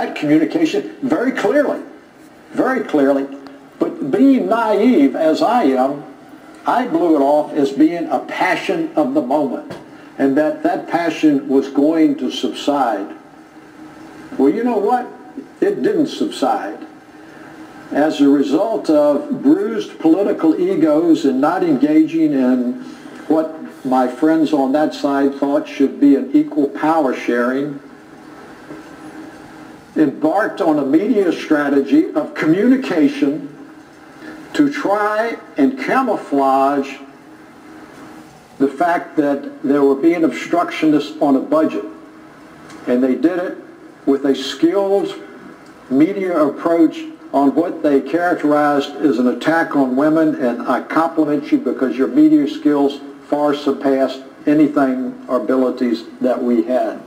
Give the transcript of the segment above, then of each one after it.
that communication very clearly, but being naive as I am, I blew it off as being a passion of the moment, and that passion was going to subside. Well, you know what? It didn't subside. As a result of bruised political egos and not engaging in what my friends on that side thought should be an equal power sharing, embarked on a media strategy of communication to try and camouflage the fact that they were being obstructionists on a budget. And they did it with a skilled media approach on what they characterized as an attack on women, and I compliment you because your media skills far surpassed anything or abilities that we had.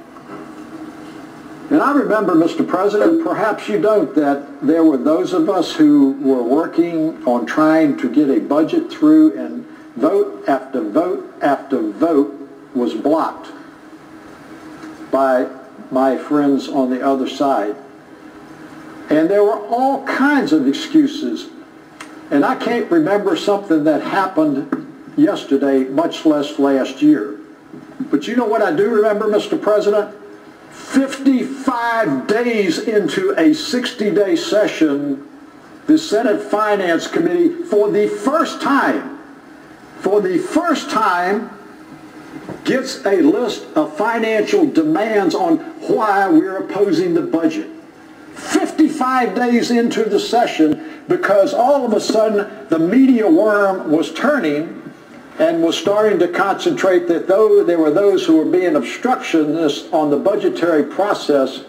And I remember, Mr. President, perhaps you don't, that there were those of us who were working on trying to get a budget through, and vote after vote after vote was blocked by my friends on the other side. And there were all kinds of excuses. And I can't remember something that happened yesterday, much less last year. But you know what I do remember, Mr. President? 55 days into a 60-day session, the Senate Finance Committee, for the first time, gets a list of financial demands on why we're opposing the budget. 55 days into the session, because all of a sudden the media worm was turning and was starting to concentrate that though there were those who were being obstructionists on the budgetary process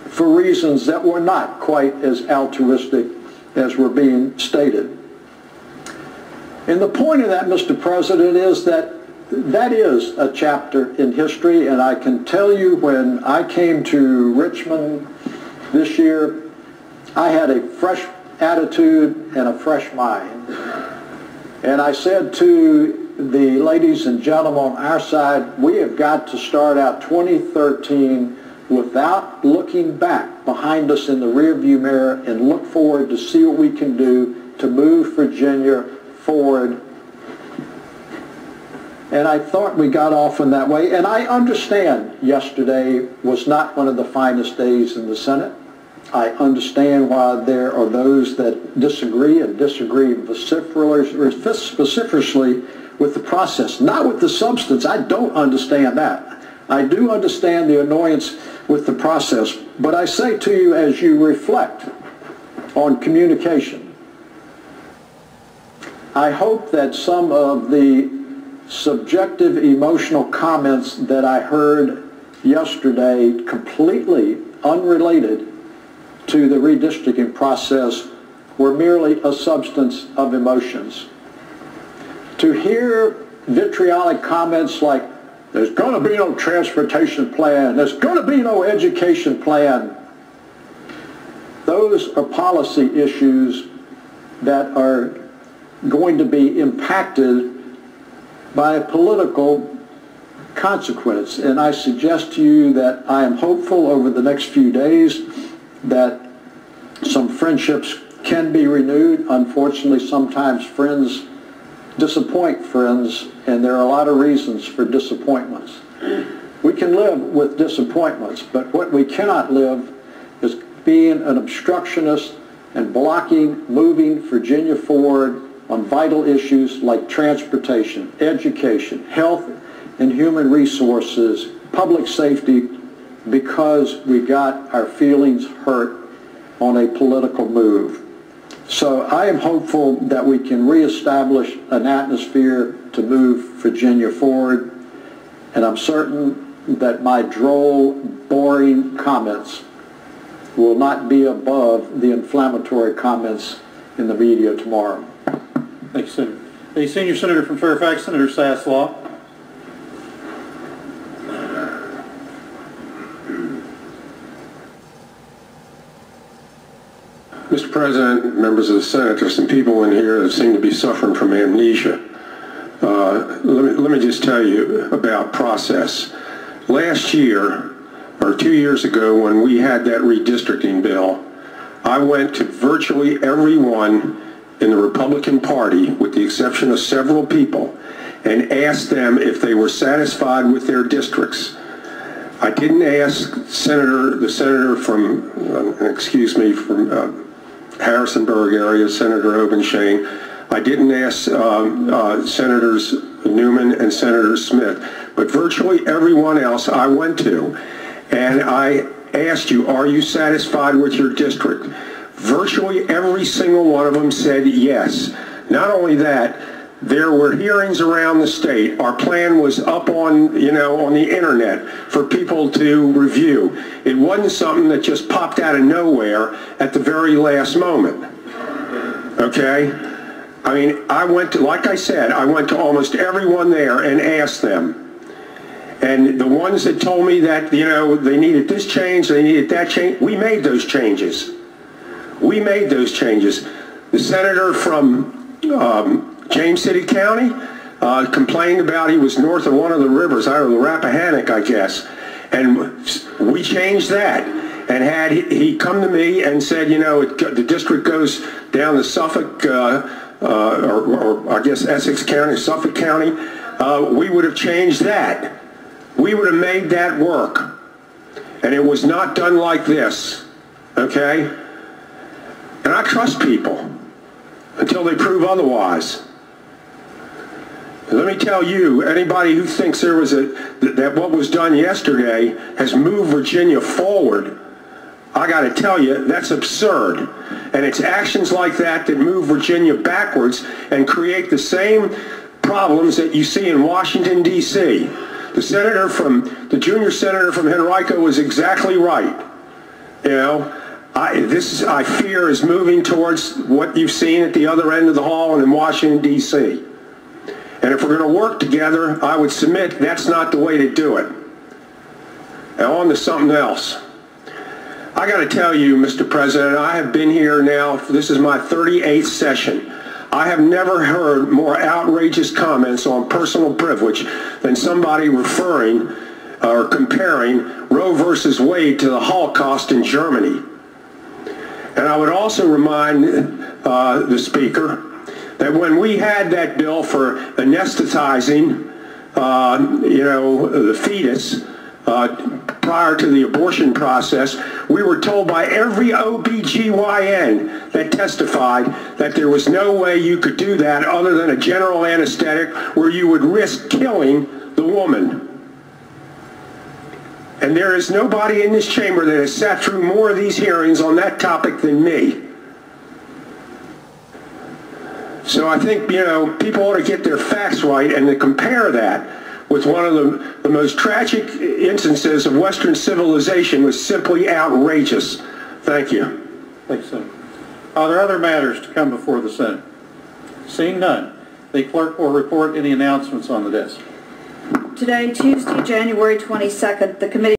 for reasons that were not quite as altruistic as were being stated. And the point of that, Mr. President, is that that is a chapter in history, and I can tell you when I came to Richmond this year, I had a fresh attitude and a fresh mind. And I said to the ladies and gentlemen on our side, we have got to start out 2013 without looking back behind us in the rearview mirror and look forward to see what we can do to move Virginia forward. And I thought we got off in that way. And I understand yesterday was not one of the finest days in the Senate. I understand why there are those that disagree and disagree vociferously with the process, not with the substance. I don't understand that. I do understand the annoyance with the process. But I say to you, as you reflect on communication, I hope that some of the subjective emotional comments that I heard yesterday, completely unrelated to the redistricting process, were merely a substance of emotions. To hear vitriolic comments like, there's going to be no transportation plan, there's going to be no education plan, those are policy issues that are going to be impacted by a political consequence. And I suggest to you that I am hopeful over the next few days that some friendships can be renewed. Unfortunately, sometimes friends disappoint friends, and there are a lot of reasons for disappointments. We can live with disappointments, but what we cannot live is being an obstructionist and blocking moving Virginia forward on vital issues like transportation, education, health and human resources, public safety, because we got our feelings hurt on a political move. So I am hopeful that we can reestablish an atmosphere to move Virginia forward, and I'm certain that my droll, boring comments will not be above the inflammatory comments in the media tomorrow. Thank you, Senator. The senior senator from Fairfax, Senator Saslaw. Mr. President, members of the Senate, there's some people in here that seem to be suffering from amnesia. Let me just tell you about process. Last year, or 2 years ago when we had that redistricting bill, I went to virtually everyone in the Republican Party, with the exception of several people, and asked them if they were satisfied with their districts. I didn't ask the senator from, from Harrisonburg area, Senator Obenshain. I didn't ask Senators Newman and Senator Smith, but virtually everyone else I went to, and I asked you, are you satisfied with your district? Virtually every single one of them said yes. Not only that, there were hearings around the state. Our plan was up on, on the internet for people to review. It wasn't something that just popped out of nowhere at the very last moment. Okay? I mean, I went to, like I said, I went to almost everyone there and asked them. And the ones that told me that, they needed this change, they needed that change, we made those changes. We made those changes. The senator from James City County complained about he was north of one of the rivers, I don't know, the Rappahannock, I guess. And we changed that. And had he come to me and said, the district goes down to Suffolk, or I guess Essex County, Suffolk County, we would have changed that. We would have made that work. And it was not done like this, okay? And I trust people until they prove otherwise. And let me tell you, anybody who thinks there was that what was done yesterday has moved Virginia forward, I got to tell you, that's absurd. And it's actions like that that move Virginia backwards and create the same problems that you see in Washington, D.C. The junior senator from Henrico was exactly right. This, I fear, is moving towards what you've seen at the other end of the hall and in Washington, D.C. And if we're going to work together, I would submit that's not the way to do it. Now on to something else. I got to tell you, Mr. President, I have been here now, this is my 38th session. I have never heard more outrageous comments on personal privilege than somebody referring or comparing Roe versus Wade to the Holocaust in Germany. And I would also remind the Speaker that when we had that bill for anesthetizing, the fetus prior to the abortion process, we were told by every OBGYN that testified that there was no way you could do that other than a general anesthetic where you would risk killing the woman. And there is nobody in this chamber that has sat through more of these hearings on that topic than me. So I think, people ought to get their facts right, and to compare that with one of the most tragic instances of Western civilization was simply outrageous. Thank you. Thank you, Senator. Are there other matters to come before the Senate? Seeing none, the clerk will report any announcements on the desk. Today, Tuesday, January 22nd, the committee